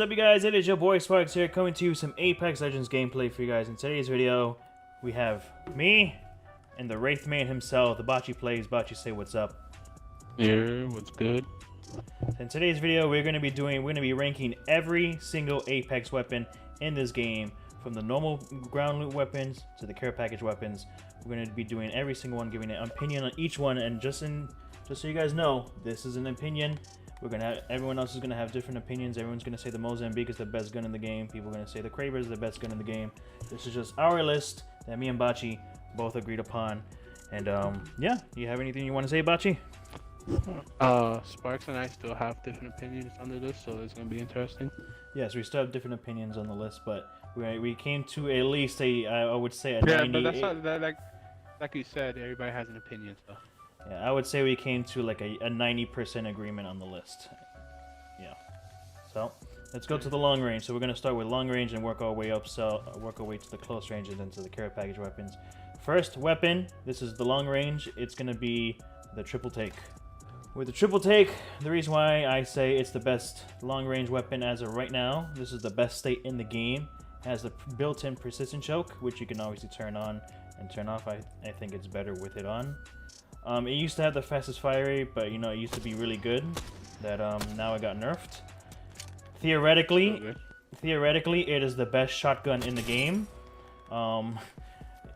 up, you guys? It is your boy Sparkz here, coming to you some Apex Legends gameplay for you guys. In today's video, we have me and the Wraith Man himself, the Botchyplayz. Botchy, say what's up. Yeah, what's good? In today's video, we're going to be ranking every single Apex weapon in this game, from the normal ground loot weapons to the care package weapons. We're going to be doing every single one, giving an opinion on each one, and just so you guys know, this is an opinion. Everyone else is gonna have different opinions. Everyone's gonna say the Mozambique is the best gun in the game. People are gonna say the Kraber is the best gun in the game. This is just our list that me and Botchy both agreed upon. And yeah, you have anything you want to say, Botchy? Sparkz and I still have different opinions on the list, so it's gonna be interesting. Yes, we still have different opinions on the list, but we came to at least I would say a 90. But that's not like you said, everybody has an opinion, so. Yeah, I would say we came to like a 90% agreement on the list. Yeah. So let's go to the long range. So we're gonna start with long range and work our way up. So work our way to the close range and then to the care package weapons. First weapon. This is the long range. It's gonna be the triple take. With the triple take, the reason why I say it's the best long range weapon as of right now. This is the best state in the game. It has the built-in precision choke, which you can obviously turn on and turn off. I think it's better with it on. It used to have the fastest fire rate, but you know, it used to be really good. That now it got nerfed. Theoretically, it is the best shotgun in the game.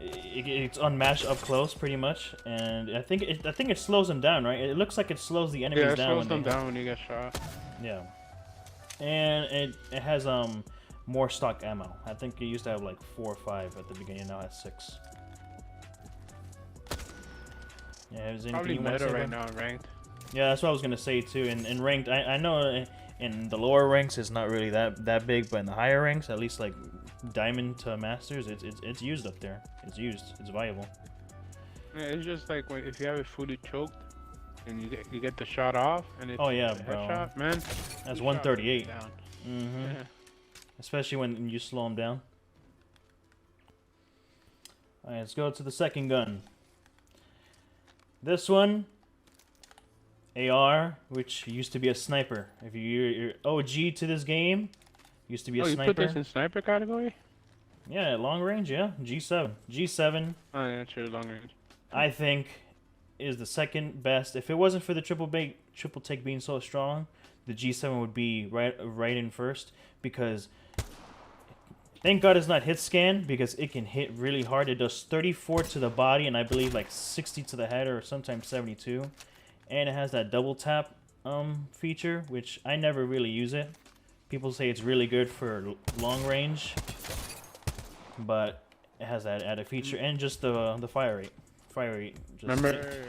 It's unmatched up close, pretty much, and I think it slows them down, right? It looks like it slows the enemies down. Yeah, it slows them down when you get shot. Yeah, and it has more stock ammo. I think it used to have like 4 or 5 at the beginning. Now it has 6. Yeah, is probably meta right now in ranked. Yeah, that's what I was gonna say too. In ranked, I know in the lower ranks it's not really that big, but in the higher ranks, at least like diamond to masters, it's used up there. It's used. It's viable. Yeah, it's just like if you have it fully choked and you get the shot off and it's bro. Shot, man. That's 138. Yeah. Especially when you slow them down. All right, let's go to the second gun. This one, AR, which used to be a sniper. If you're OG to this game, used to be a sniper. Oh, you put this in sniper category? Yeah, long range, yeah. G7. G7. Oh, yeah, true, long range. I think is the second best. If it wasn't for the triple take being so strong, the G7 would be right in first, because thank God it's not hit scan, because it can hit really hard. It does 34 to the body and I believe like 60 to the head, or sometimes 72. And it has that double tap feature, which I never really use it. People say it's really good for long range, but it has that added feature, and just the fire rate. Remember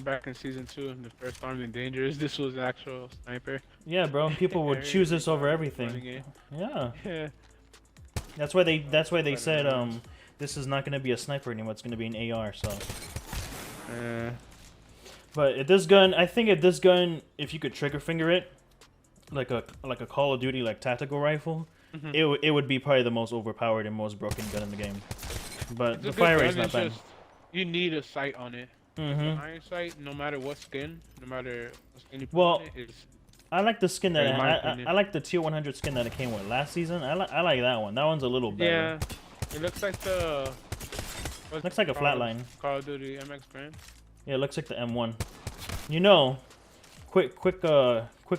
back in season 2, the first Armed and Dangerous, this was actual sniper. Yeah, bro. People would choose this over everything. Yeah. Yeah. That's why they said this is not gonna be a sniper anymore. It's gonna be an AR. So. But this gun, I think if you could trigger finger it, like a Call of Duty tactical rifle, it would be probably the most overpowered and most broken gun in the game. But the fire rate's not bad. You need a sight on it. Iron sight, no matter what skin, no matter what skin you put on it, is. I like the skin that I like the tier 100 skin that it came with last season. I like that one. That one's a little better. Yeah, it looks like the. Looks like a flatline. Call of Duty MX brand. Yeah, it looks like the M1. You know, quick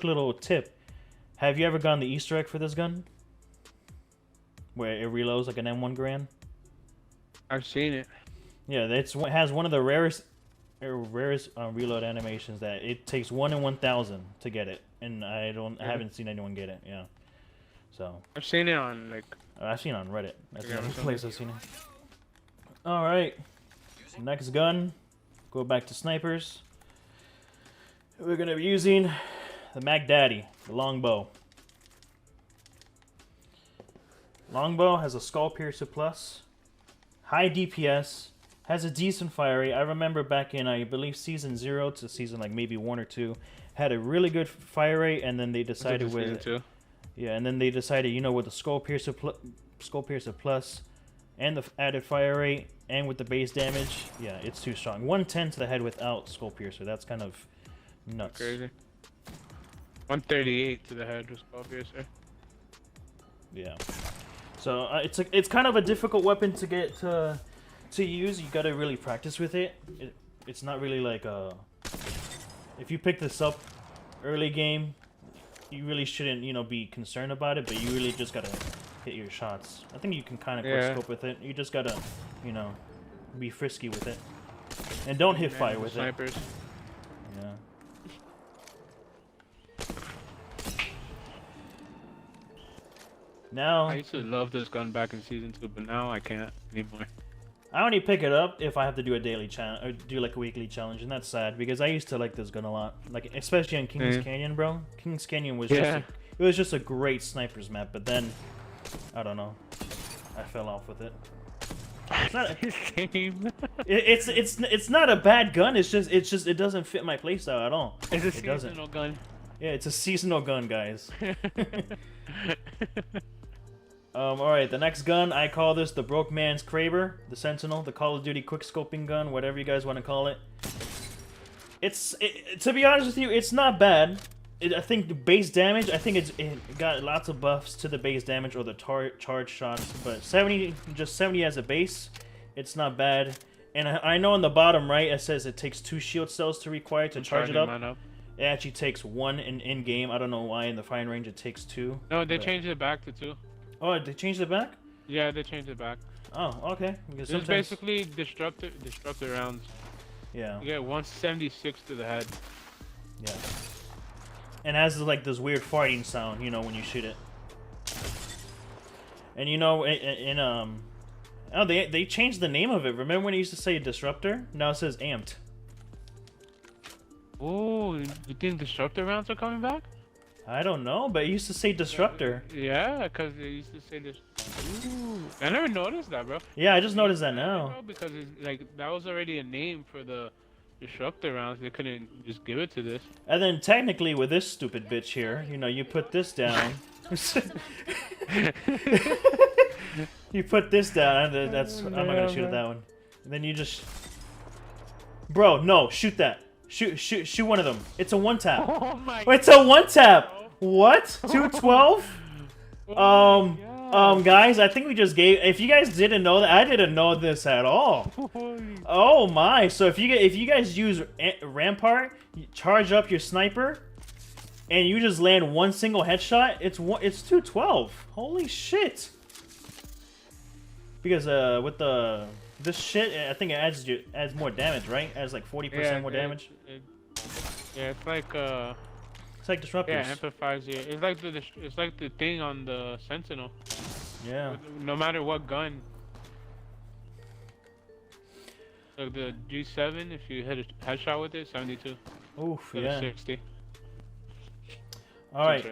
little tip. Have you ever gotten the Easter egg for this gun? Where it reloads like an M1 Garand? I've seen it. Yeah, it has one of the rarest reload animations, that it takes 1 in 1,000 to get it, and I haven't seen anyone get it. Yeah, so I've seen it on I've seen it on Reddit. That's the only place I've seen it. All right, next gun. Go back to snipers. We're gonna be using the Mac Daddy, the longbow. Longbow has a Skull Piercer Plus, high DPS. Has a decent fire rate. I remember back in, I believe, season 0 to season maybe 1 or 2, had a really good fire rate, and then they decided with the Skull Piercer Plus and the added fire rate and with the base damage, yeah, it's too strong. 110 to the head without Skull Piercer. That's kind of nuts. Crazy. 138 to the head was called here, sir. Yeah. So it's kind of a difficult weapon to get to use. You gotta really practice with it. It's not really like if you pick this up early game, you really shouldn't be concerned about it. But you really just gotta hit your shots. I think you can kind of quick scope with it. You just gotta be frisky with it, and don't hit fire with snipers. it. Yeah. Now, I used to love this gun back in season 2, but now I can't anymore. I only pick it up if I have to do a daily challenge or do like a weekly challenge, and that's sad because I used to like this gun a lot. Like especially on Kings Canyon, bro. Kings Canyon was it was just a great snipers map, but then I don't know, I fell off with it. It's not it's not a bad gun. It's just it doesn't fit my playstyle at all. It's a seasonal gun. Yeah, it's a seasonal gun, guys. Alright, the next gun, I call this the Broke Man's Kraber, the Sentinel, the Call of Duty quick scoping gun, whatever you guys want to call it. To be honest with you, it's not bad. I think the base damage, I think it got lots of buffs to the base damage or the charge shots, but 70 as a base, it's not bad. And I know on the bottom right it says it takes 2 shield cells to require to charge it up. It actually takes 1 in game. I don't know why in the firing range it takes 2. No, they changed it back to 2. Oh, they changed it back? Yeah, they changed it back. Oh, okay. Because it's basically disruptor rounds. Yeah. You get 176 to the head. Yeah. And it has like this weird farting sound, when you shoot it. And oh, they changed the name of it. Remember when it used to say disruptor? Now it says amped. Oh, you think disruptor rounds are coming back? I don't know, but it used to say disruptor. Yeah, because they used to say this. Ooh, I never noticed that, bro. Yeah, I just noticed that now. Because it's like that was already a name for the disruptor rounds. They couldn't just give it to this. And then technically with this stupid bitch here, you put this down. You put this down, and that's I'm not gonna shoot at that one. And then you just, bro, no, shoot that. Shoot one of them. It's a one tap. Oh my It's a one tap. What? 212? Guys, I think we just gave. If you guys didn't know that, I didn't know this at all. Oh my! So if you guys use Rampart, you charge up your sniper, and you just land one single headshot, it's 212. Holy shit! Because with this shit, I think it adds more damage, right? It adds like 40% more damage. Yeah, it's like it's like disruptors. Yeah, amplifies you. It's like the thing on the Sentinel. Yeah. No matter what gun. Like the G7, if you hit a headshot with it, 72. Oof, yeah. 60. All right.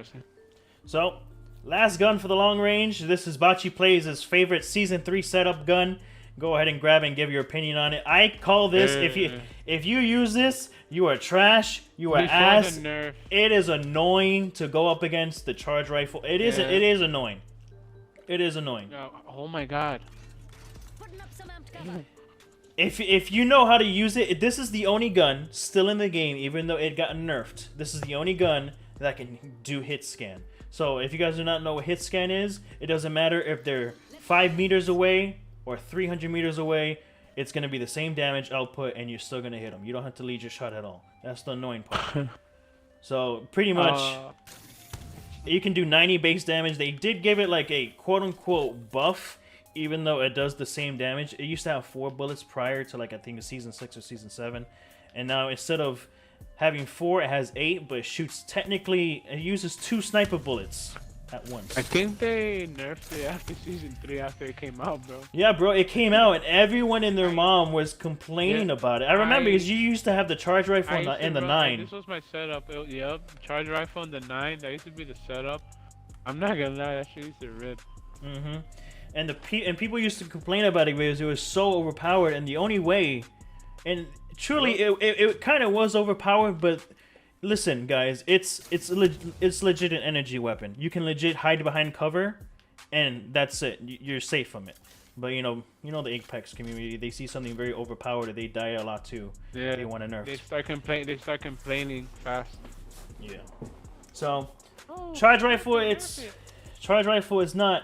So, last gun for the long range. This is Botchyplayz' favorite Season 3 setup gun. Go ahead and grab and give your opinion on it. I call this, if you use this, you are trash, you are ass. It is annoying to go up against the charge rifle. It is annoying. It is annoying. Oh my god. If you know how to use it, this is the only gun still in the game, even though it got nerfed. This is the only gun that can do hit scan. So if you guys do not know what hit scan is, it doesn't matter if they're 5 meters away or 300 meters away, it's going to be the same damage output and you're still going to hit them. You don't have to lead your shot at all. That's the annoying part. So pretty much, you can do 90 base damage. They did give it like a quote-unquote buff, even though it does the same damage. It used to have 4 bullets prior to like I think Season 6 or Season 7. And now instead of having 4, it has 8, but it shoots technically, it uses 2 sniper bullets at once. I think they nerfed it after Season 3 after it came out, bro. Yeah, bro, it came out and everyone and their mom was complaining about it. I remember because you used to have the charge rifle in the 9. This was my setup. Yep, charge rifle in the 9. That used to be the setup. I'm not gonna lie, that shit used to rip. Mm-hmm. And people used to complain about it because it was so overpowered, and the only way, and truly it kind of was overpowered, but listen, guys, it's legit an energy weapon. You can legit hide behind cover, and that's it. You're safe from it. But you know the Apex community, they see something very overpowered, they die a lot too. Yeah, they want to nerf. They start complaining fast. Yeah. So, Oh, charge rifle, it's not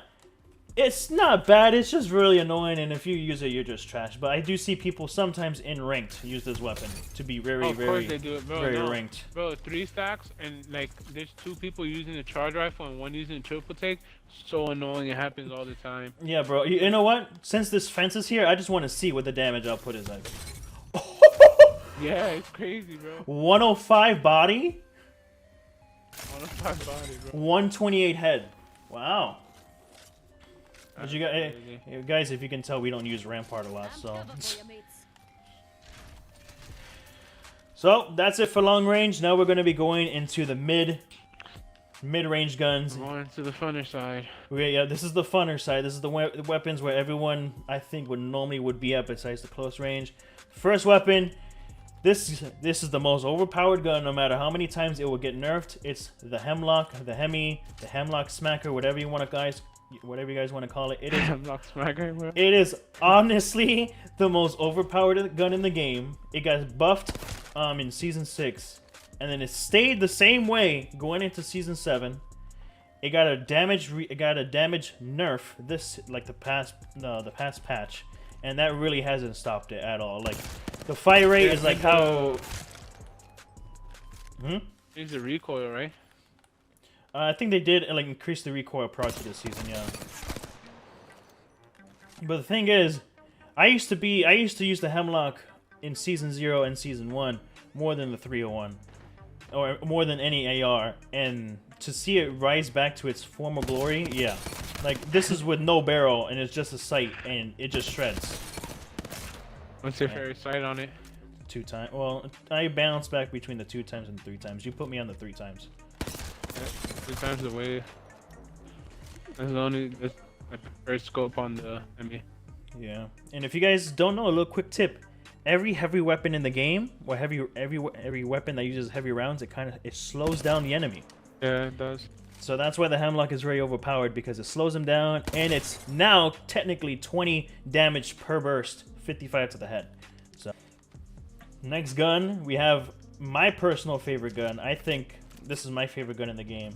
bad, it's just really annoying, and if you use it, you're just trash. But I do see people sometimes in ranked use this weapon to be very, of course they do it, bro. very No. ranked. Bro, 3 stacks, and like there's 2 people using the charge rifle and 1 using triple take. So annoying, it happens all the time. Yeah, bro. You know what? Since this fence is here, I just want to see what the damage output is like. Yeah, it's crazy, bro. 105 body, 105 body, bro. 128 head. Wow. But That's you got, crazy. hey, guys, if you can tell, we don't use Rampart a lot, so. So that's it for long range. Now we're going to be going into the mid-range guns. We're going to the funner side. Yeah, this is the funner side. This is the weapons where everyone, I think, would be at besides the close range. First weapon. This is the most overpowered gun. No matter how many times it will get nerfed, it's the Hemlock, the Hemi, the Hemlock Smacker, whatever you guys want to call it. It is Hemlock Smacker, bro. It is honestly the most overpowered gun in the game. It got buffed in season 6, and then it stayed the same way going into season 7. It got a damage nerf the past patch, and that really hasn't stopped it at all. Like the fire rate is like how. It's the recoil, right? I think they did like increase the recoil prior to this season, yeah. But the thing is, I used to use the Hemlock in season 0 and season 1 more than the 301, or more than any AR, and to see it rise back to its former glory, yeah. Like this is with no barrel and it's just a sight and it just shreds. What's your favorite sight on it? 2 times. Well, I bounce back between the 2 times and 3 times. You put me on the 3 times. Yeah, 3 times the way. That's my first scope on the enemy. Yeah, and if you guys don't know, a little quick tip: every heavy weapon in the game, or every weapon that uses heavy rounds, it slows down the enemy. Yeah, it does. So that's why the Hemlock is very overpowered, because it slows them down, and it's now technically 20 damage per burst, 55 to the head. So next gun, we have my personal favorite gun. I think this is my favorite gun in the game,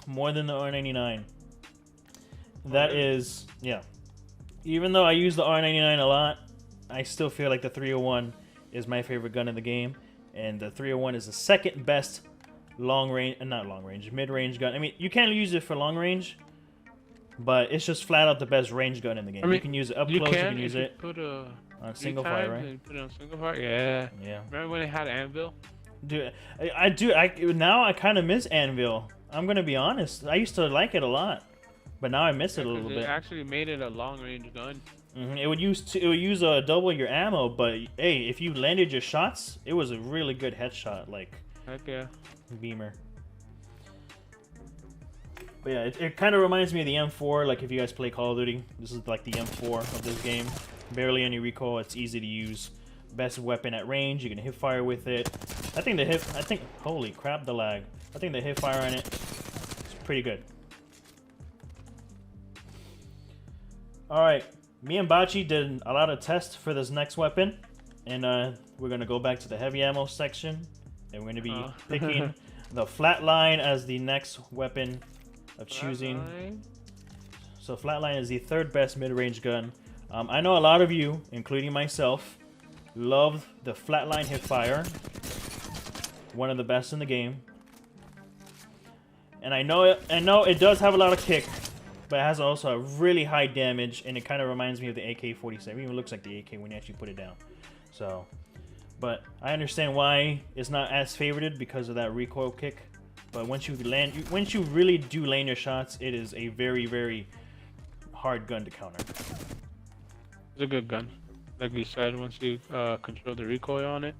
more than the R99. That is, yeah. Even though I use the R99 a lot, I still feel like the 301 is my favorite gun in the game, and the 301 is the second best mid-range gun. I mean, you can use it for long range, but it's just flat out the best range gun in the game. I mean, you can use it up close, you can use it put a on single fire, right? Put it on single fire, yeah. Yeah. Remember when it had Anvil? Dude, now I kind of miss Anvil. I'm gonna be honest. I used to like it a lot, but now I miss it a little bit. It actually made it a long-range gun. It would use double your ammo, but hey, if you landed your shots, it was a really good headshot, like. Heck yeah. Beamer. But yeah, it kind of reminds me of the M4. Like if you guys play Call of Duty, this is like the M4 of this game. Barely any recoil. It's easy to use. Best weapon at range. You can hip fire with it. Holy crap, the lag. I think the hip fire on it is pretty good. Alright, me and Botchy did a lot of tests for this next weapon, and we're going to go back to the heavy ammo section, and we're going to be picking the Flatline as the next weapon of choosing. So Flatline is the 3rd best mid-range gun. I know a lot of you, including myself, love the Flatline hipfire. One of the best in the game. And I know it does have a lot of kick, but it has also a really high damage, and it kind of reminds me of the AK-47. It even looks like the AK when you actually put it down. So, but I understand why it's not as favorited because of that recoil kick. But once you really do land your shots, it is a very, very hard gun to counter. It's a good gun. Like we said, once you control the recoil on it,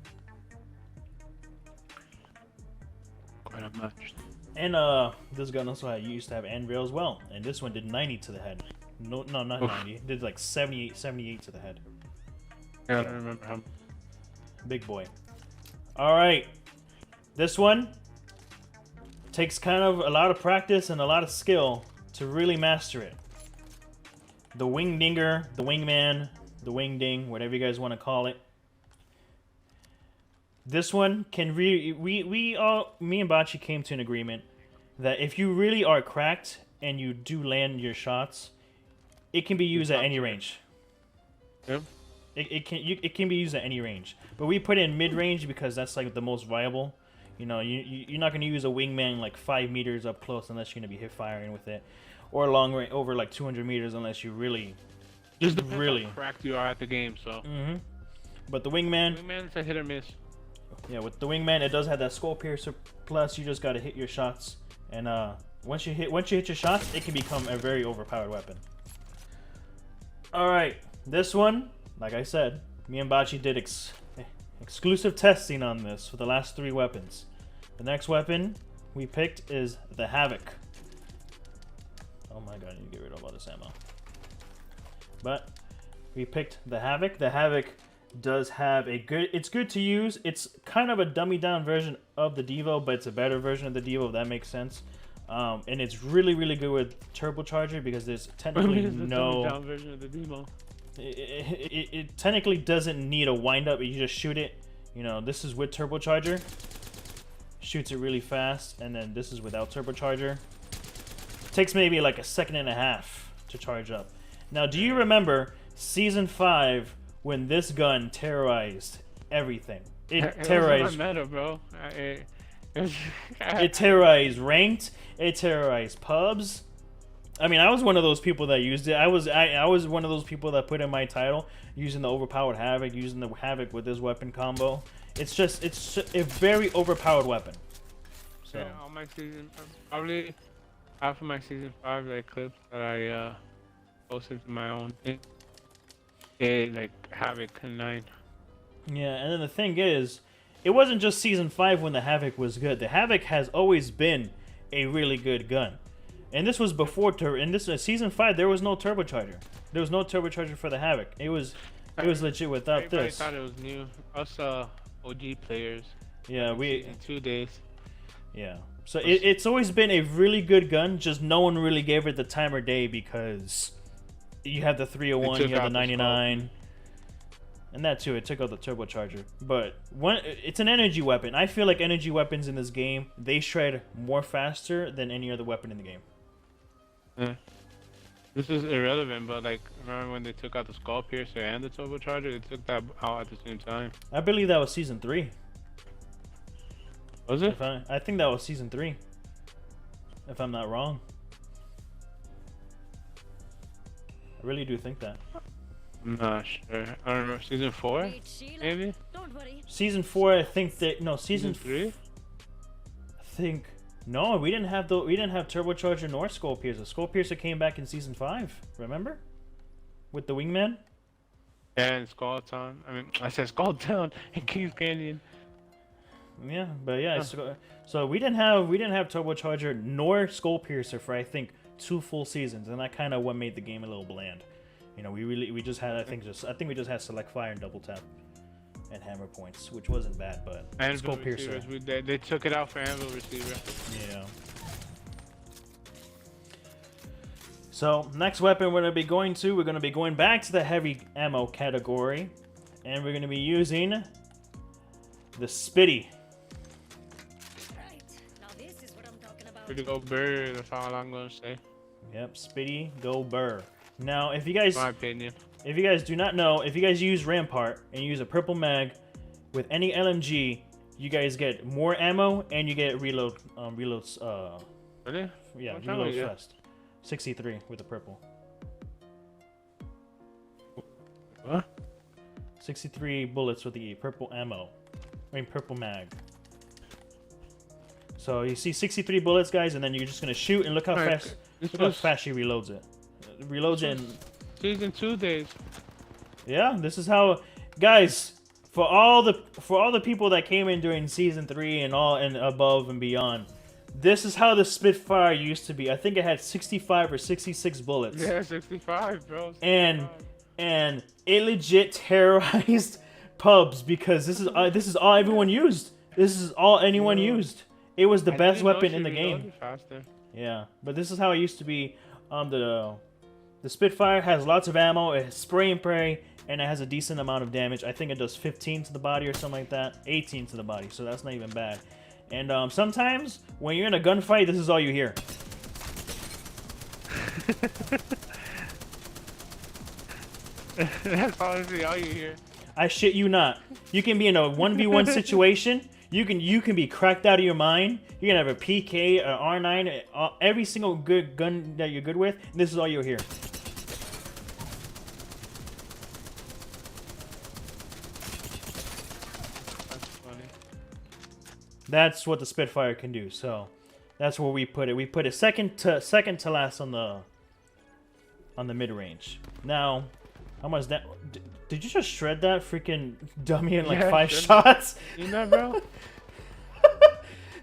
quite unmatched. And this gun also used to have anvil as well, and this one did 90 to the head. No, not 90. It did like 78 to the head. Yeah, I don't remember how. Big boy. All right, this one takes kind of a lot of practice and a lot of skill to really master it. The Wingdinger, the Wingman, the Wingding, whatever you guys want to call it. This one can we all, me and Botchy came to an agreement that if you really are cracked and you do land your shots, it can be used at any range. Yep. It can be used at any range. But we put in mid range because that's like the most viable. You know, you're not going to use a wingman like 5 meters up close unless you're going to be hip firing with it, or long range over like 200 meters unless you really, Just depends really how cracked you are at the game. So. But the wingman, Wingman's a hit or miss. yeah, with the wingman, it does have that skull piercer. Plus, you just got to hit your shots, and once you hit your shots, it can become a very overpowered weapon. All right, this one, like I said, me and Botchy did exclusive testing on this for the last 3 weapons. The next weapon we picked is the Havoc. Oh my god, I need to get rid of all this ammo. But we picked the Havoc. The Havoc does have a good, it's good to use. It's kind of a dummy down version of the Devo, but it's a better version of the Devo, if that makes sense. And it's really, really good with turbocharger because there's technically no down version of the Devo. It technically doesn't need a wind up. You just shoot it. You know, this is with turbocharger. Shoots it really fast, and then this is without turbocharger. Takes maybe like a second and a half to charge up. Now, do you remember Season 5 when this gun terrorized everything? It terrorized meta, bro. it terrorized ranked. It terrorized pubs. I mean, I was one of those people that used it. I was one of those people that put in my title using the overpowered Havoc, using the Havoc with this weapon combo. It's a very overpowered weapon. So yeah, all my season, probably half of my season 5 like clips that I posted to my own thing. Like Havoc 9. yeah, and then the thing is, it wasn't just season 5 when the Havoc was good. The Havoc has always been a really good gun. And this was before in this season 5 there was no turbocharger. There was no turbocharger for the Havoc. It was legit without Everybody this. thought it was new. Us OG players. Yeah, in 2 days. Yeah. So it's always been a really good gun, just no one really gave it the time or day because you have the 301, you have the 99. And that too, it took out the turbocharger. But it's an energy weapon. I feel like energy weapons in this game, they shred more faster than any other weapon in the game. Yeah. This is irrelevant, but like, remember when they took out the skull piercer and the turbocharger? They took that out at the same time. I believe that was season 3. Was it? I think that was season 3. If I'm not wrong. I really do think that. I'm not sure. I don't know. Season 4? Maybe? Don't worry. Season 4, I think that season 3? I think no, we didn't have turbocharger nor skull piercer. Skull piercer came back in season 5. Remember? With the wingman? And Skull Town. I mean, I said Skull Town and Kings Canyon. Yeah, but yeah, so we didn't have turbocharger nor skull piercer for I think 2 full seasons, and that kind of what made the game a little bland. You know, we just had I think we just had select fire and double tap and hammer points, which wasn't bad, but skull piercer. They took it out for anvil receiver. Yeah. So next weapon we're gonna be going back to the heavy ammo category, and we're gonna be using the Spitty. Right. Now this is what I'm talking about. Pretty go bird, that's all I'm gonna say. Yep, Spitty go burr. Now, if you guys, My opinion. if you guys do not know, if you guys use Rampart and you use a purple mag with any LMG, you guys get more ammo and you get reloads. Really? Yeah, What time reloads is it? fast. 63 with the purple. What? 63 bullets with the purple ammo. I mean, purple mag. So you see 63 bullets, guys, and then you're just gonna shoot and look how fast. Look how fast she reloads it. Reloads in Season 2 days. Yeah, this is how, guys. For all the people that came in during season 3 and all and above and beyond, this is how the Spitfire used to be. I think it had 65 or 66 bullets. Yeah, 65, bro. 65. And it legit terrorized pubs because this is all everyone used. This is all anyone used. It was the best weapon in the game. Faster. Yeah, but this is how it used to be. The Spitfire has lots of ammo. It has spray and pray, and it has a decent amount of damage. I think it does 15 to the body or something like that, 18 to the body, so that's not even bad. And sometimes when you're in a gunfight, this is all you hear. That's honestly all you hear. I shit you not. You can be in a 1v1 situation. You can be cracked out of your mind. You can have a PK, an R9, every single good gun that you're good with. And this is all you'll hear. That's funny. That's what the Spitfire can do. So that's where we put it. We put it second to last on the mid range. Now, how much that? Did you just shred that freaking dummy in like 5 shots? You know, bro.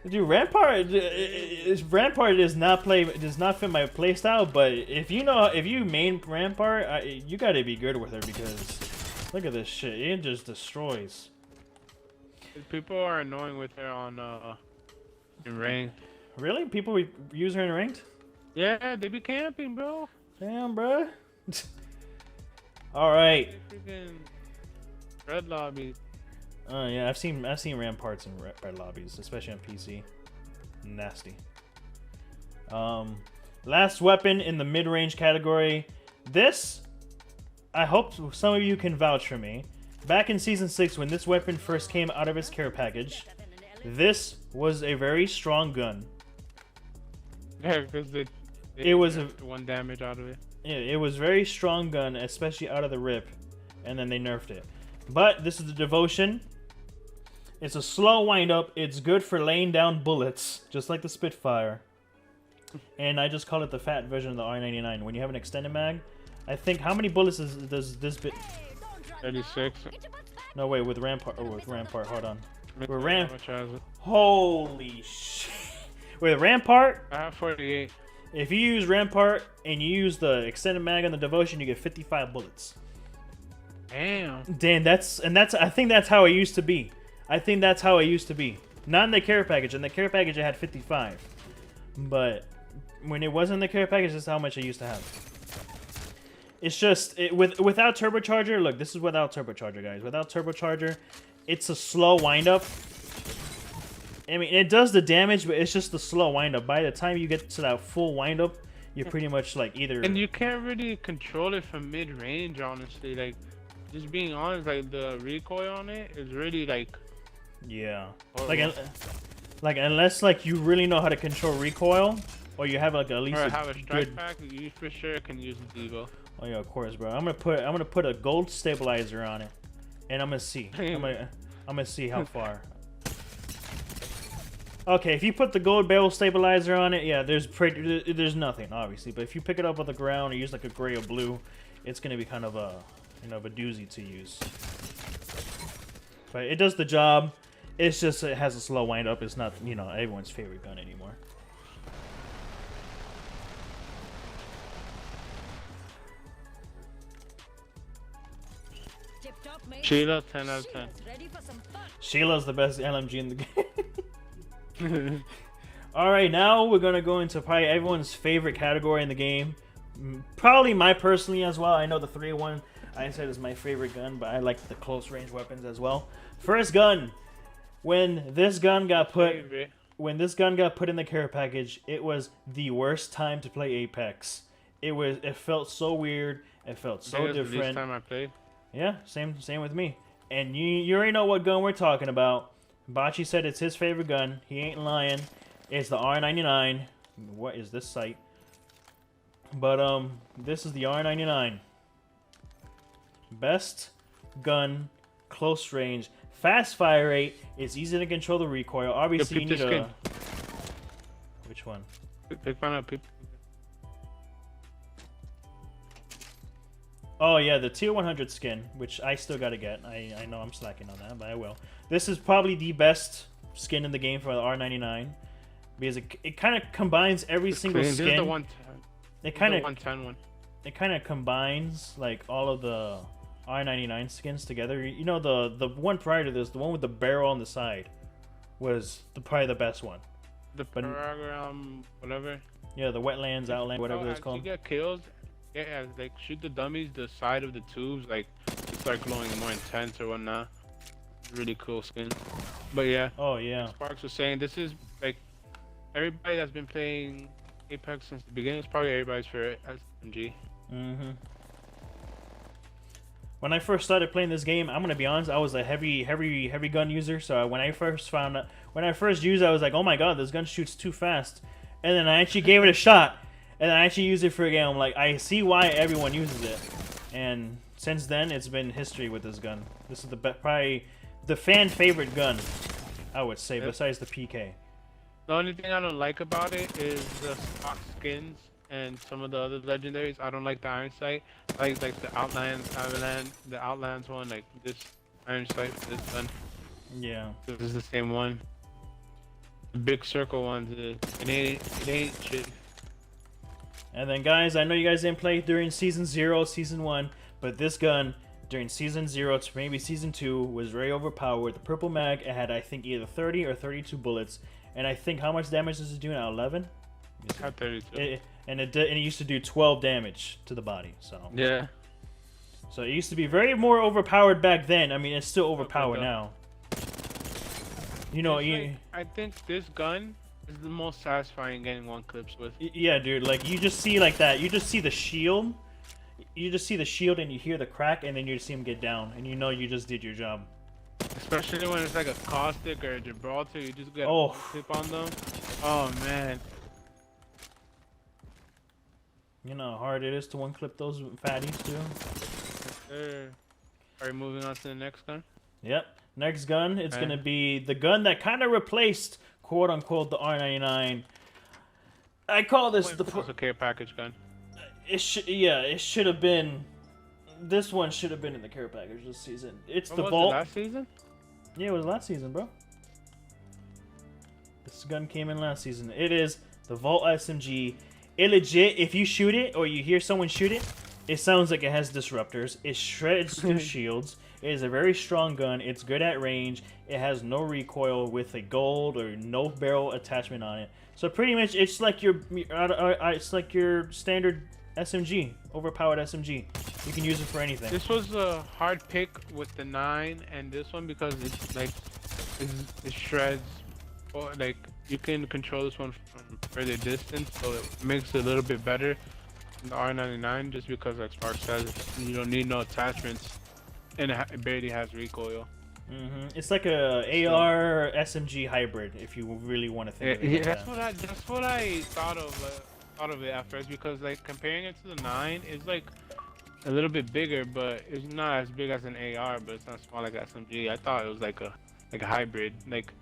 Dude, Rampart does not fit my playstyle. But if you main Rampart, you gotta be good with her because look at this shit. It just destroys. People are annoying with her on in ranked. Really? People use her in ranked? Yeah, they be camping, bro. Damn, bro. All right. Freaking red lobby. Oh yeah, I've seen Ramparts in red lobbies, especially on PC. Nasty. Last weapon in the mid-range category. This, I hope some of you can vouch for me. Back in Season 6, when this weapon first came out of its care package, this was a very strong gun. Yeah, because It was a 1 damage out of it. it was very strong gun, especially out of the rip, and then they nerfed it. But this is the Devotion. It's a slow wind up. It's good for laying down bullets, just like the Spitfire. And I just call it the fat version of the R99. When you have an extended mag, I think how many bullets does this bit? 36. No wait, with Rampart. Oh, with Rampart. Hold on. With Holy shit. With Rampart, I have 48. if you use Rampart and you use the extended mag on the Devotion, you get 55 bullets. Damn. Damn, I think that's how it used to be. I think that's how it used to be. Not in the care package. In the care package, it had 55. But when it wasn't in the care package, that's how much it used to have. It's just without turbocharger. Look, this is without turbocharger, guys. Without turbocharger, it's a slow wind up. I mean, it does the damage, but it's just the slow wind up. By the time you get to that full wind up, you're pretty much like either. And you can't really control it from mid range, honestly. Like, just being honest, like the recoil on it is really like. Yeah. Horrible. Like unless like you really know how to control recoil, or you have like at least or a have a strike good pack, you for sure can use the Devo. Oh yeah, of course, bro. I'm gonna put a gold stabilizer on it, and I'm gonna see. I'm gonna see how far. Okay, if you put the gold barrel stabilizer on it, yeah, there's nothing obviously. But if you pick it up on the ground or use like a gray or blue, it's gonna be kind of a of a doozy to use. But it does the job. It's just it has a slow wind up. It's not everyone's favorite gun anymore. Sheila, 10 out of 10. Sheila's the best LMG in the game. Alright, now we're going to go into probably everyone's favorite category in the game. Probably my personally as well. I know the 3-1 I said is my favorite gun, but I like the close range weapons as well. First gun. When this gun got put in the care package, it was the worst time to play Apex. It felt so weird. It felt so different. The time I played. Yeah, same with me. And you already know what gun we're talking about. Botchy said it's his favorite gun. He ain't lying. It's the R99. What is this site? But this is the R99. Best gun, close range, fast fire rate. It's easy to control the recoil. Obviously, you need a. Which one? Pick one up. Oh yeah, the tier 100 skin, which I still gotta get. I know I'm slacking on that, but I will. This is probably the best skin in the game for the R99 because it kind of combines every single skin. This is the 110. It kind of 110 one. It kind of combines like all of the R99 skins together. You know the one prior to this, the one with the barrel on the side, was probably the best one. The program, whatever. Yeah, the wetlands, outland, whatever it's called. You get kills. Yeah, like shoot the dummies, the side of the tubes, like start glowing more intense or whatnot. Really cool skin. But yeah, Oh yeah. Sparkz was saying this is like everybody that's been playing Apex since the beginning. It's probably everybody's favorite SMG. Mm-hmm. When I first started playing this game, I'm gonna be honest, I was a heavy gun user. So when I first used it, I was like, oh my god, this gun shoots too fast. And then I actually gave it a shot, and I actually used it for a game. I'm like, I see why everyone uses it. And since then, it's been history with this gun. This is probably the fan favorite gun, I would say, besides the PK. The only thing I don't like about it is the stock skins and some of the other legendaries. I don't like the Iron Sight. I like the Outlands one, like this Iron Sight for this gun. Yeah. This is the same one. The big circle ones, it ain't shit. And then guys, I know you guys didn't play during Season 0, Season 1, but this gun, during Season 0 to maybe Season 2, was very overpowered. The purple mag, it had I think either 30 or 32 bullets. And I think how much damage does it do now? 11? It had 32. And it used to do 12 damage to the body. So yeah. So it used to be very more overpowered back then. I mean, it's still overpowered now. You know, I think this gun is the most satisfying getting one clips with. Yeah, dude. Like you just see like that. You just see the shield. You just see the shield and you hear the crack, and then you see him get down, and you know you just did your job. Especially when it's like a caustic or a Gibraltar, you just get one clip on them. Oh man. You know how hard it is to one clip those fatties too. Are we moving on to the next gun? Yep. Next gun, it's gonna be the gun that kind of replaced, quote unquote, the R99. I call this the care package gun. It should have been. This one should have been in the care package this season. It's the Vault. Last season? Yeah, it was last season, bro. This gun came in last season. It is the Vault SMG. It legit, if you shoot it or you hear someone shoot it, it sounds like it has disruptors. It shreds through shields. It is a very strong gun. It's good at range. It has no recoil with a gold or no barrel attachment on it. So pretty much, it's like your standard SMG, overpowered SMG. You can use it for anything. This was a hard pick with the 9 and this one because it's like it shreds. Or like you can control this one from further distance, so it makes it a little bit better than the R99 just because, like Sparkz says, you don't need no attachments and it barely has recoil. It's like a AR SMG hybrid, if you really want to think of it. Yeah, that's what I thought of it at first, because like comparing it to the 9 is like a little bit bigger, but it's not as big as an AR, but it's not small like SMG. I thought it was like a hybrid. Like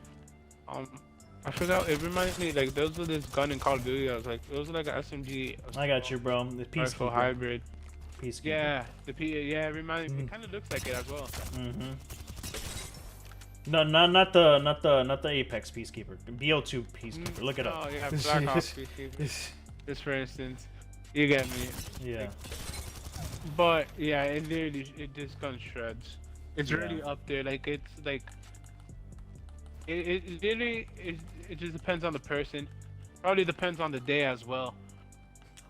I forgot. It reminded me like there was this gun in Call of Duty. I was like, it was like an SMG. I got you, bro. The Peacekeeper hybrid. Peacekeeper. Yeah, it reminded me. It kind of looks like it as well. No, not the Apex Peacekeeper. BO2 Peacekeeper. Look it up. Oh yeah, Black Ops Peacekeeper. Just for instance, you get me. Yeah. Like, but yeah, this gun shreds. It's really up there. Like it's like. It just depends on the person. Probably depends on the day as well.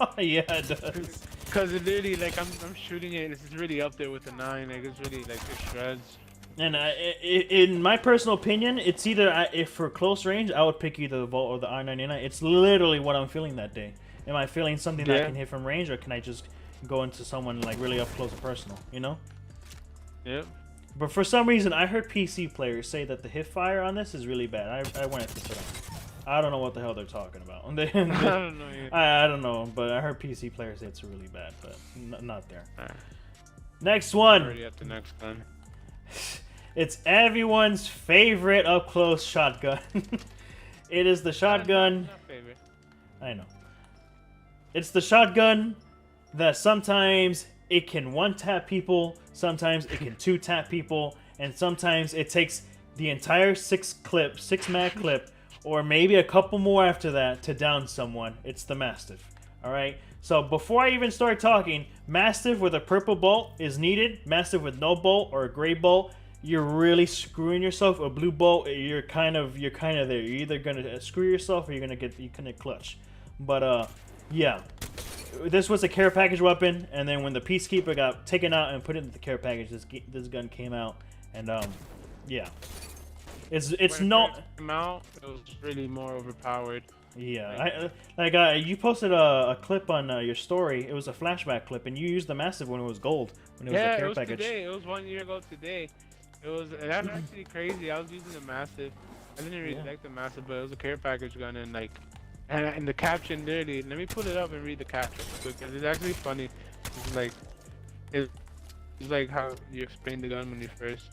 Oh yeah, it does. Cause it literally, like I'm shooting it. It's really up there with the 9. Like it's really like it shreds. And in my personal opinion, it's either if for close range, I would pick either the Vault or the R99. It's literally what I'm feeling that day. Am I feeling something that I can hit from range, or can I just go into someone like really up close and personal? You know? Yep. But for some reason, I heard PC players say that the hit fire on this is really bad. I wanted to put on. I don't know what the hell they're talking about. I don't know. I don't know, but I heard PC players say it's really bad, but not there. Right. Next one. Already at the next gun. It's everyone's favorite up close shotgun. It is the shotgun. Not favorite. I know. It's the shotgun that sometimes it can one-tap people, sometimes it can two-tap people, and sometimes it takes the entire 6-mag clip, or maybe a couple more after that to down someone. It's the Mastiff. Alright? So before I even start talking, Mastiff with a purple bolt is needed. Mastiff with no bolt or a gray bolt, you're really screwing yourself. A blue bolt, you're kind of there. You're either gonna screw yourself or you're gonna clutch. But yeah. this was a care package weapon, and then when the Peacekeeper got taken out and put into the care package, this gun came out, and yeah, it's When no. it first came out, it was really more overpowered. Yeah, you posted a clip on your story. It was a flashback clip, and you used the massive when it was gold, when it was a Yeah, care it was package. today. It was 1 year ago today. It was that's actually crazy. I was using the massive. I didn't really like the massive, but it was a care package gun, and like, and the caption literally. Let me pull it up and read the caption because it's actually funny. It's like, it's like how you explain the gun when you first.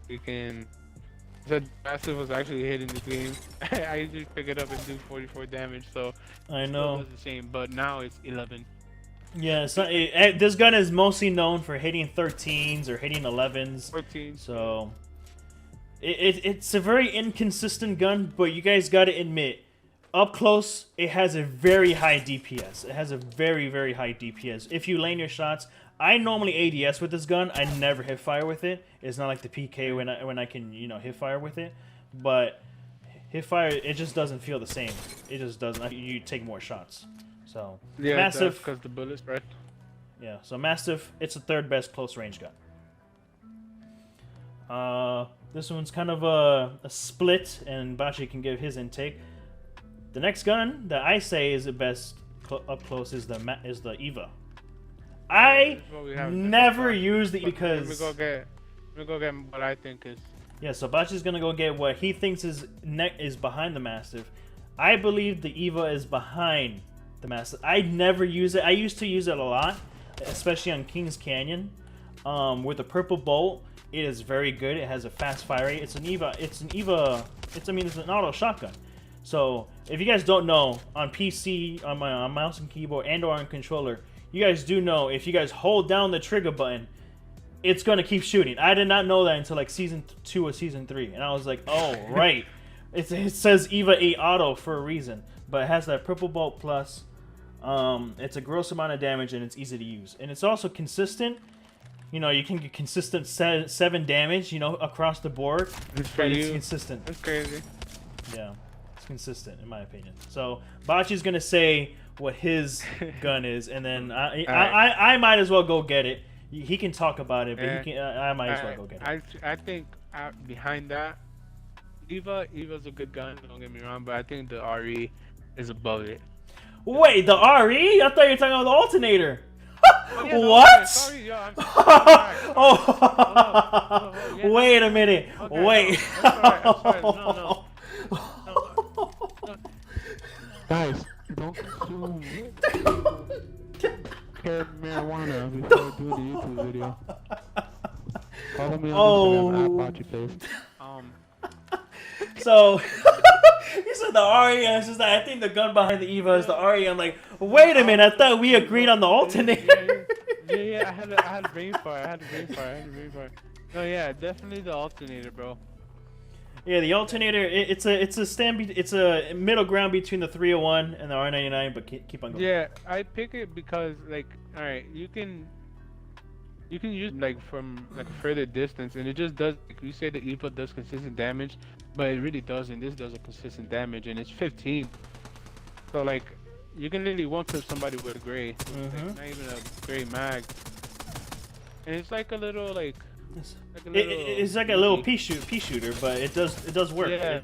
You can. Said massive was actually hitting the game. I usually pick it up and do 44 damage, so I it know. still does the same, but now it's 11. Yeah, so this gun is mostly known for hitting 13s or hitting 11s. 14. So it's a very inconsistent gun, but you guys got to admit, up close it has a very high DPS. It has a very, very high DPS. If you lane your shots, I normally ADS with this gun. I never hit fire with it. It's not like the PK when I can hit fire with it, but hit fire it just doesn't feel the same. It just doesn't. You take more shots. So Yeah, massive because the bullet spread. Yeah, so massive. It's the third best close range gun. This one's kind of a split, and Botchy can give his intake. The next gun that I say is the best up close is the Eva. I never used it because. Let me go get what I think is. Yeah, so Botchy's gonna go get what he thinks is behind the massive. I believe the Eva is behind the massive. I never use it. I used to use it a lot, especially on Kings Canyon. With the purple bolt, it is very good. It has a fast fire rate. It's an Eva. It's an auto shotgun. So if you guys don't know, on PC, on mouse and keyboard, and/or on controller, you guys do know if you guys hold down the trigger button, it's gonna keep shooting. I did not know that until like season 2 or season 3, and I was like, oh right, it says Eva 8 auto for a reason, but it has that purple bolt plus. It's a gross amount of damage and it's easy to use, and it's also consistent. You know, you can get consistent 7 damage, across the board. It's for It's you. consistent. That's crazy. Yeah, it's consistent in my opinion. So Botchy's gonna say what his gun is, and then I might as well go get it. He can talk about it, but I might as well go get it. I think behind that, Eva's a good gun. Don't get me wrong, but I think the RE is above it. Wait, the RE? I thought you were talking about the alternator. Oh, yeah, What? Sorry, yo, I'm Oh, yeah, wait a minute. okay, Wait. no, I'm sorry. No. Guys, don't consume marijuana before doing the YouTube video. Follow me on Instagram at Botchyplayz. So, you said the RE, and it's just that I think the gun behind the Eva is the RE. I'm like, wait a minute, I thought we agreed on the alternator. Yeah, I had brain fire. No, yeah, definitely the alternator, bro. Yeah, the alternator, it's a middle ground between the 301 and the R99, but keep on going. Yeah, I pick it because, like, alright, you can use like from like a further distance, and it just does. Like you say, the Eva does consistent damage, but it really doesn't. This does a consistent damage, and it's 15. So like, you can literally one-clip somebody with a gray, like, not even a gray mag, and it's like a little like. It's like a little pea shooter, but it does work. Yeah.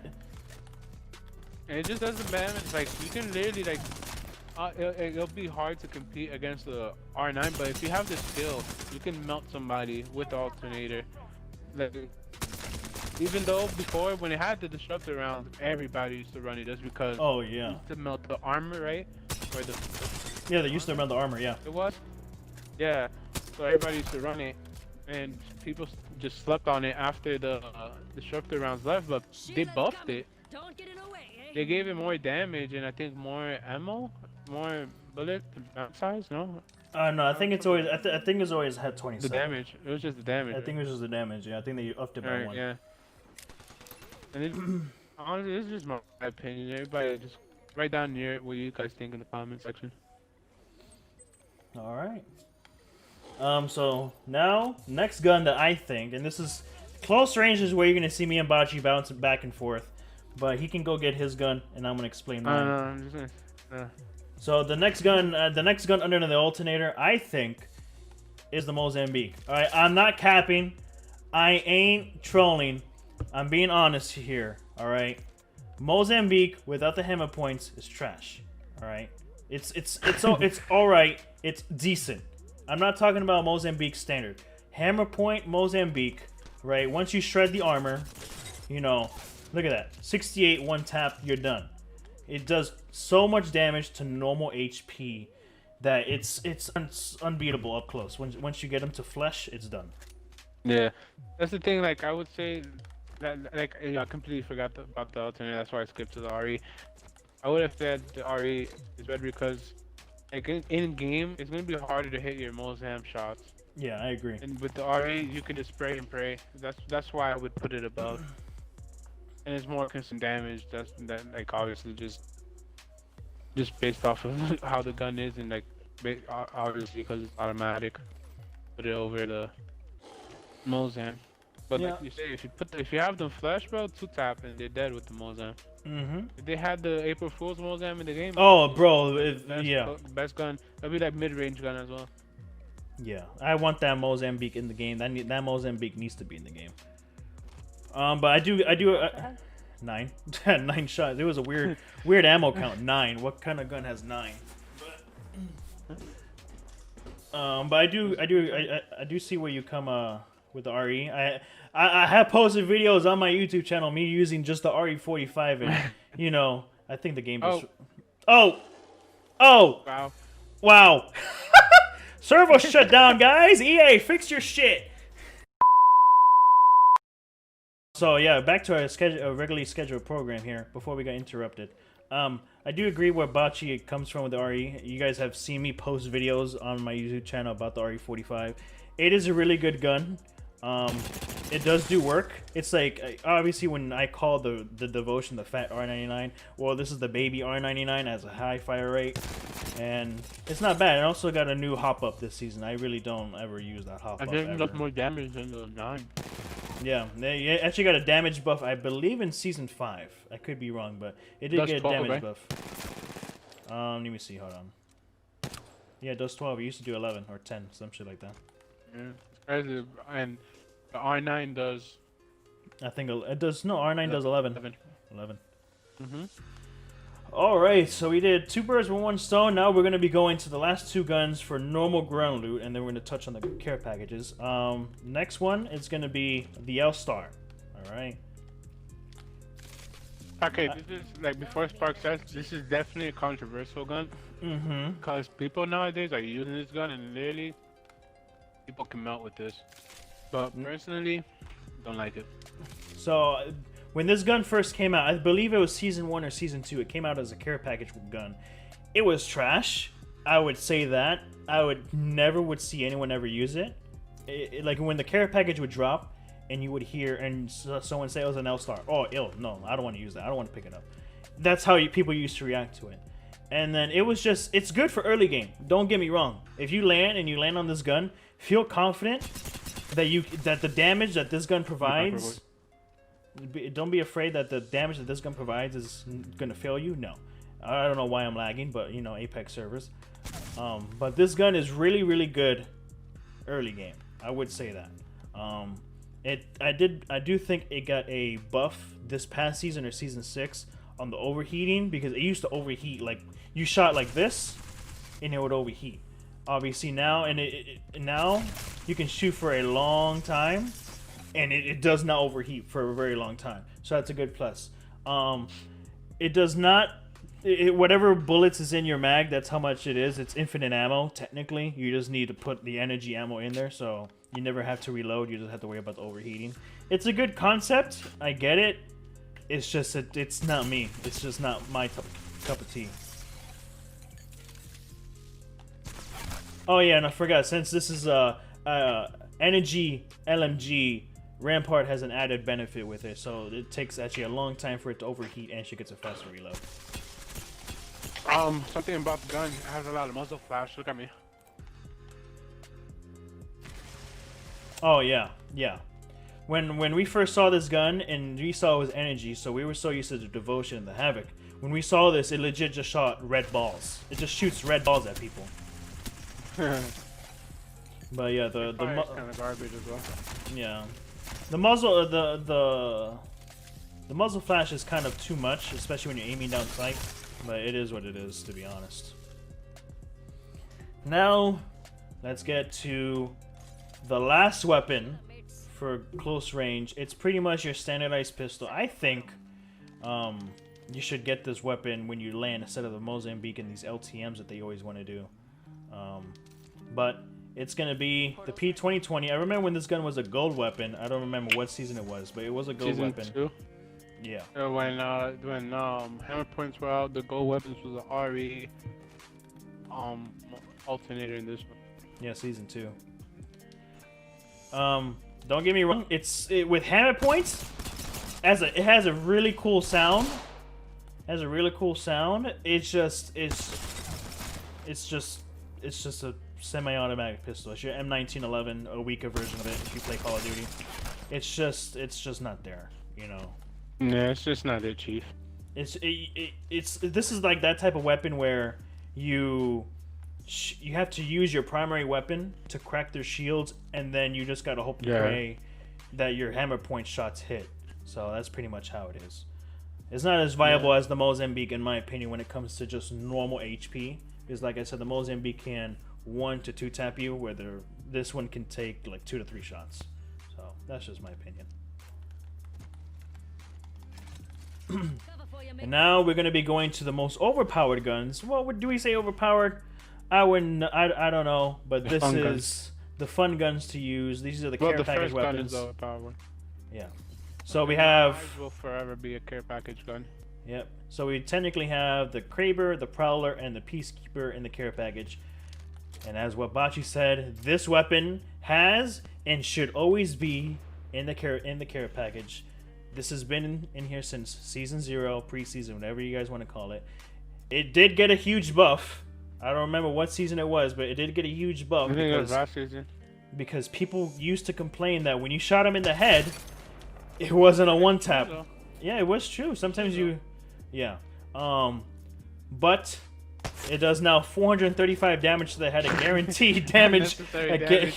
And it just doesn't damage. Like you can literally like. It'll be hard to compete against the R9, but if you have the skill, you can melt somebody with the alternator. Like, even though before, when it had the disruptor round, everybody used to run it just because. Oh yeah. To melt the armor, right? Or yeah, they used to run the armor. Yeah. It was. Yeah. So everybody used to run it, and people just slept on it after the disruptor rounds left, but they buffed it. Don't get in the way, eh? They gave it more damage and I think more ammo. More bullet size, no? No, I think it's always. I think it's always had 27. The damage. It was just the damage. I think it was just the damage. Yeah, I think they upped it by one. Yeah. And it, honestly, this is just my opinion. Everybody just write down what you guys think in the comment section. All right. So now next gun that I think, and this is close range, is where you're gonna see me and Botchy bouncing back and forth, but he can go get his gun, and I'm gonna explain mine. I'm just gonna. So the next gun under the alternator, I think, is the Mozambique. All right, I'm not capping. I ain't trolling. I'm being honest here. All right, Mozambique without the hammer points is trash. All right, it's all right. It's decent. I'm not talking about Mozambique standard. Hammer point Mozambique, right? Once you shred the armor, you know, look at that. 68 one tap, you're done. It does so much damage to normal HP that it's unbeatable up close. Once you get them to flesh, it's done. Yeah, that's the thing. Like I would say that like I completely forgot about the alternate. That's why I skipped to the RE. I would have said the RE is better because like in game it's gonna be harder to hit your Mozam shots. Yeah, I agree. And with the RE you can just spray and pray. That's why I would put it above. And it's more constant damage. That like obviously just based off of how the gun is and like obviously because it's automatic. Put it over the Mozam. But Yeah. like you say, if you have them flash, bro, 2-tap and they're dead with the Mozam. If they had the April Fool's Mozam in the game, Oh, bro, yeah. Best gun. That'd be like mid-range gun as well. Yeah, I want that Mozambique in the game. That Mozambique needs to be in the game. But I do 9 9 shots. It was a weird ammo count. 9. What kind of gun has 9? But I do see where you come with the RE. I have posted videos on my YouTube channel me using just the RE45 and you know, I think the game just Wow. Wow. Servo shut down, guys. EA, fix your shit. So yeah, back to our regularly scheduled program here before we got interrupted. I do agree where Botchy comes from with the RE. You guys have seen me post videos on my YouTube channel about the RE45. It is a really good gun. It does do work. It's like, obviously when I call the Devotion the fat R99, well, this is the baby R99, has a high fire rate, and it's not bad. It also got a new hop up this season. I really don't ever use that hop I up didn't ever. look more damage than the 9. Yeah, they actually got a damage buff, I believe, in Season 5. I could be wrong, but it did Does get a 12, damage right? buff. Let me see, hold on. Yeah, it does 12. It used to do 11 or 10, some shit like that. Yeah, it's crazy. And the R9 does. I think it does, no, R9 does 11. 11. Mm-hmm. Alright, so we did 2 birds with 1 stone. Now we're going to be going to the last 2 guns for normal ground loot, and then we're going to touch on the care packages. Next one is going to be the L-Star. Alright. Okay, this is like before Sparkz says, this is definitely a controversial gun. Because people nowadays are using this gun and literally people can melt with this. But personally, don't like it. So, when this gun first came out, I believe it was Season 1 or Season 2, it came out as a care package gun. It was trash. I would say that. I would never see anyone ever use it. Like, when the care package would drop, and you would hear, and someone say it was an L-Star. Oh, ill. No, I don't want to use that. I don't want to pick it up. That's how people used to react to it. And then it was just, it's good for early game. Don't get me wrong. If you land on this gun, feel confident that the damage that this gun provides, don't be afraid that the damage that this gun provides is gonna fail you. No, I don't know why I'm lagging, but you know, Apex servers. But this gun is really good early game. I would say that. I do think it got a buff this past season or Season 6 on the overheating, because it used to overheat. Like, you shot like this and it would overheat. Obviously now, now you can shoot for a long time and it does not overheat for a very long time, so that's a good plus. It does not, whatever bullets is in your mag, that's how much it is. It's infinite ammo technically. You just need to put the energy ammo in there, so you never have to reload. You just have to worry about the overheating. It's a good concept, I get it. It's just it's not me. It's just not my cup of tea. Oh yeah, and I forgot, since this is energy LMG, Rampart has an added benefit with it, so it takes actually a long time for it to overheat, and she gets a faster reload. Something about the gun, it has a lot of muzzle flash. Look at me. Oh yeah, yeah. when we first saw this gun and we saw it was energy, so we were so used to the devotion and the havoc. When we saw this, it legit just shot red balls. It just shoots red balls at people. But yeah, the kind of garbage as well. yeah, the muzzle the muzzle flash is kind of too much, especially when you're aiming down sight. But it is what it is, to be honest. Now, let's get to the last weapon for close range. It's pretty much your standardized pistol. I think you should get this weapon when you land instead of the Mozambique and these LTMs that they always want to do. But it's going to be the P2020. I remember when this gun was a gold weapon. I don't remember what season it was, but it was a gold weapon. Season 2? Yeah. When hammer points were out, the gold weapons was a RE alternator in this one. Yeah, season 2. Don't get me wrong. With hammer points, it has a really cool sound. It's just a semi-automatic pistol. It's your M1911, a weaker version of it if you play Call of Duty. It's just not there, you know. Yeah, it's just not it, Chief. This is like that type of weapon where you have to use your primary weapon to crack their shields, and then you just gotta hope and pray that your hammer point shots hit. So that's pretty much how it is. It's not as viable as the Mozambique, in my opinion, when it comes to just normal HP. Because like I said, the Mozambique can 1 to 2 tap you, where this one can take like 2 to 3 shots. So that's just my opinion. And now we're gonna be going to the most overpowered guns. Well, do we say overpowered? I wouldn't. I don't know, but this is the fun guns to use. These are the care package weapons. The first gun is overpowered. Yeah. So we have. Mine will forever be a care package gun. Yep. So we technically have the Kraber, the Prowler, and the Peacekeeper in the care package. And as what Botchy said, this weapon has and should always be in the care package. This has been in here since season 0, preseason, whatever you guys want to call it. It did get a huge buff. I don't remember what season it was, but it did get a huge buff. I think it was last season. Because people used to complain that when you shot him in the head, it wasn't a one tap. Yeah, it was true. Sometimes you, yeah. But it does now 435 damage to the head, a guaranteed damage.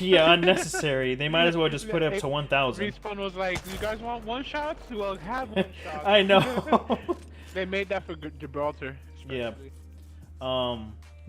Yeah, unnecessary. They might as well just put it up to 1,000. Respawn was like, "You guys want one shot? Well, have one shot." I know. They made that for Gibraltar. Especially. Yeah.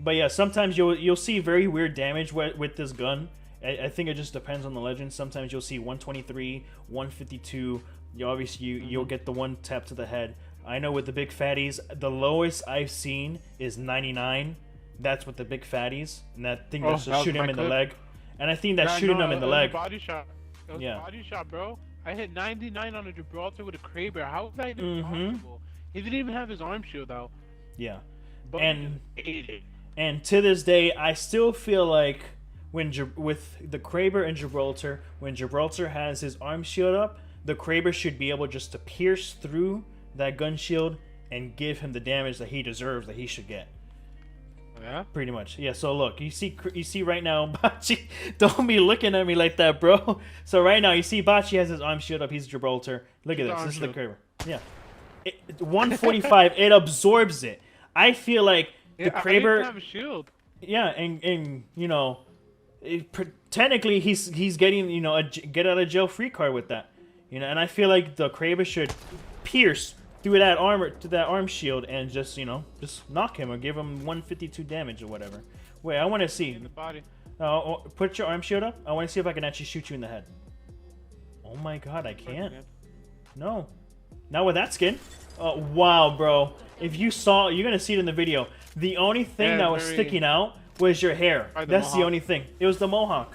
But yeah, sometimes you'll see very weird damage with this gun. I think it just depends on the legend. Sometimes you'll see 123, 152. You'll get the one tap to the head. I know with the big fatties, the lowest I've seen is 99. That's with the big fatties, and that thing that's just shooting him in the leg. And I think that's shooting him in the leg. Body shot. It was a body shot, bro. I hit 99 on a Gibraltar with a Kraber. How is that even possible? He didn't even have his arm shield out. Yeah. But and to this day, I still feel like with the Kraber and Gibraltar, when Gibraltar has his arm shield up, the Kraber should be able just to pierce through that gun shield and give him the damage that he deserves, that he should get. Yeah. Pretty much. Yeah. So look, you see right now, Botchy. Don't be looking at me like that, bro. So right now, you see Botchy has his arm shield up. He's Gibraltar. Look at this. This is the Kraber. Yeah. 145. It absorbs it. I feel like the Kraber. I have a shield. Yeah, and you know, technically he's getting, you know, a get out of jail free card with that, you know, and I feel like the Kraber should pierce through that arm shield and just, you know, just knock him or give him 152 damage or whatever. Wait, I want to see. In the body. Put your arm shield up. I want to see if I can actually shoot you in the head. Oh my god, I can't. No, not with that skin. Oh wow, bro. If you saw, you're gonna see it in the video. The only thing that was sticking out was your hair. That's the only thing. It was the mohawk.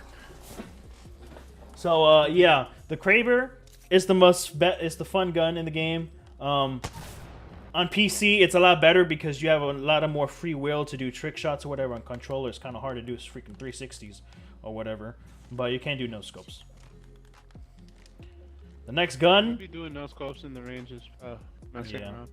So yeah, the Kraber is the fun gun in the game. On PC, it's a lot better because you have a lot of more free will to do trick shots or whatever. On controller, it's kind of hard to do freaking 360s or whatever. But you can't do no scopes. The next gun. Be doing no scopes in the ranges. Messing around.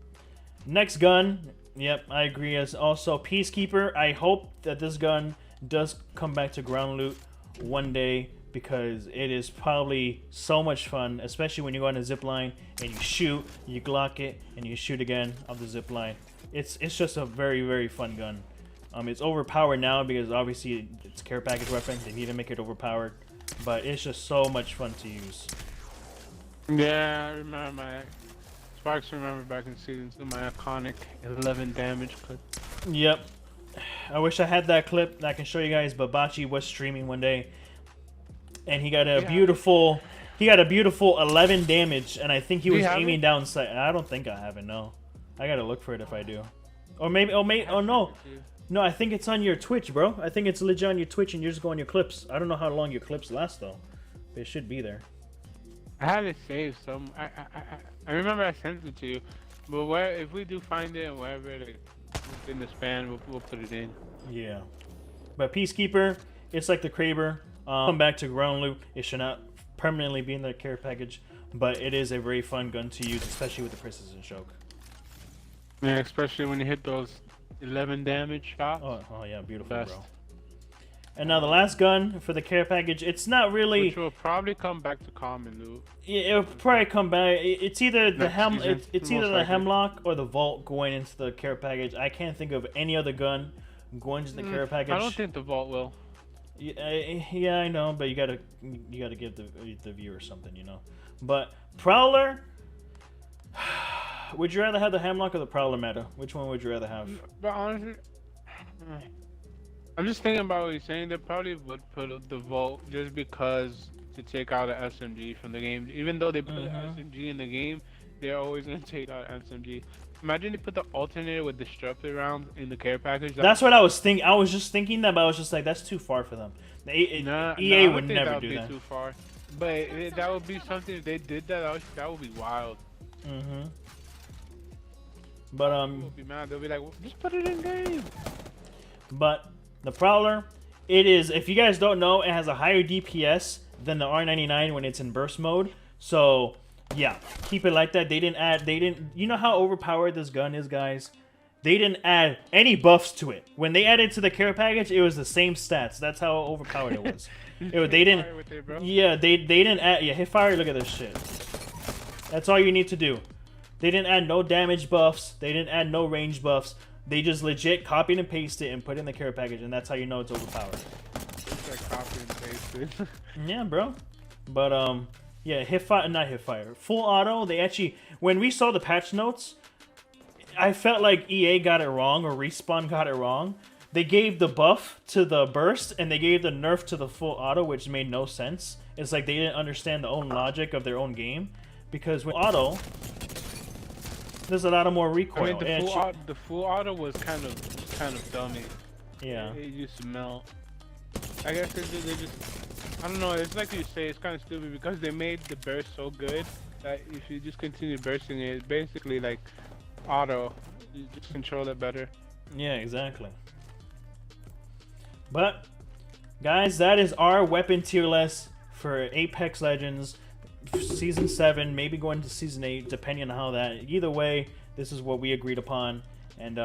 Next gun. Yep, I agree. As also Peacekeeper. I hope that this gun does come back to ground loot one day because it is probably so much fun, especially when you go on a zip line and you shoot, you Glock it, and you shoot again off the zip line. It's just a very, very fun gun. It's overpowered now because obviously it's a care package weapon. They need to make it overpowered, but it's just so much fun to use. Yeah, I remember Sparkz remember back in season 2 my iconic 11 damage clip. Yep. I wish I had that clip that I can show you guys, but Botchy was streaming one day and he got a beautiful 11 damage, and I think he was aiming down sight. I don't think I have it, no. I gotta look for it if I do. Or maybe, oh no. No, I think it's on your Twitch, bro. I think it's legit on your Twitch and you just go on your clips. I don't know how long your clips last though. But it should be there. I had it saved some. I remember I sent it to you, but if we do find it and wherever like, in the span, we'll put it in. Yeah, but Peacekeeper, it's like the Kraber. Come back to ground loop. It should not permanently be in the care package, but it is a very fun gun to use, especially with the precision choke. Yeah, especially when you hit those 11 damage shots. Oh yeah, beautiful, bro. And now the last gun for the care package, it's not really... Which will probably come back to common loot. Yeah, it'll probably come back. It's either the Hemlock or the Vault going into the care package. I can't think of any other gun going into the care package. I don't think the Vault will. Yeah, I know, but you gotta give the viewer something, you know. But Prowler, would you rather have the Hemlock or the Prowler meta? Which one would you rather have? But honestly, I'm just thinking about what you're saying. They probably would put the Vault just because to take out an SMG from the game. Even though they put an SMG in the game, they're always gonna take out SMG. Imagine they put the alternator with disruptor rounds in the care package. That's what I was thinking. I was just thinking that, but I was just like, that's too far for them. EA would never do that. Too far. But that would be something if they did that. That would be wild. But people would be mad. They'll be like, well, just put it in game. But the Prowler, it is. If you guys don't know, it has a higher DPS than the R99 when it's in burst mode. So yeah, keep it like that. They didn't. You know how overpowered this gun is, guys. They didn't add any buffs to it. When they added to the care package, it was the same stats. That's how overpowered it was. They didn't. Yeah, they didn't add. Yeah, hit fire. Look at this shit. That's all you need to do. They didn't add no damage buffs. They didn't add no range buffs. They just legit copied and pasted it and put it in the care package, and that's how you know it's overpowered. It's like copy and pasted. Yeah, bro. But yeah, not hip fire. Full auto. They actually, when we saw the patch notes, I felt like EA got it wrong or Respawn got it wrong. They gave the buff to the burst and they gave the nerf to the full auto, which made no sense. It's like they didn't understand the own logic of their own game, because with auto, there's a lot of more recoil. I mean, the full auto was kind of dummy. Yeah. It used to melt. I guess they just, I don't know. It's like you say, it's kind of stupid because they made the burst so good that if you just continue bursting it, it's basically like auto. You just control it better. Yeah, exactly. But guys, that is our weapon tier list for Apex Legends Season 7, maybe going to Season 8, depending on how that. Either way, this is what we agreed upon, and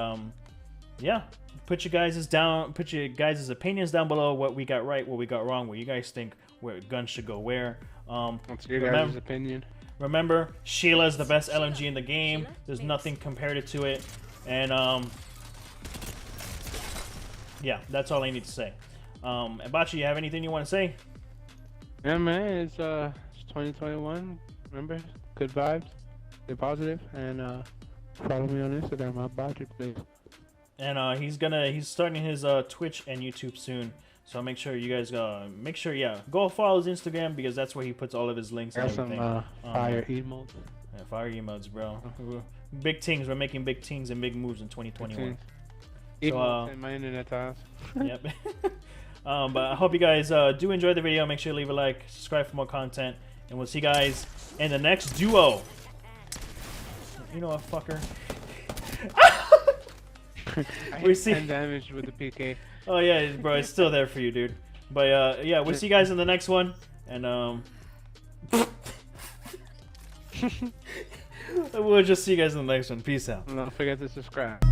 yeah, put your guys' opinions down below. What we got right, what we got wrong, what you guys think where guns should go where. What's your guys' opinion? Remember, Sheila's the best LMG in the game. There's nothing compared to it, and yeah, that's all I need to say. Botchy, you have anything you want to say? Yeah, man, it's 2021. Remember, good vibes, stay positive, and follow me on Instagram at Botchyplayz. And he's starting his Twitch and YouTube soon. So make sure you guys go follow his Instagram, because that's where he puts all of his links and everything. Some fire emotes. Yeah, fire emotes, bro. Big things. We're making big things and big moves in 2021. So, my internet house. Yep. But I hope you guys do enjoy the video. Make sure to leave a like, subscribe for more content, and we'll see you guys in the next duo. You know what, fucker? We see 10 damage with the PK. Oh yeah, bro, it's still there for you, dude. But yeah, we'll see you guys in the next one, and we'll just see you guys in the next one. Peace out. Don't forget to subscribe.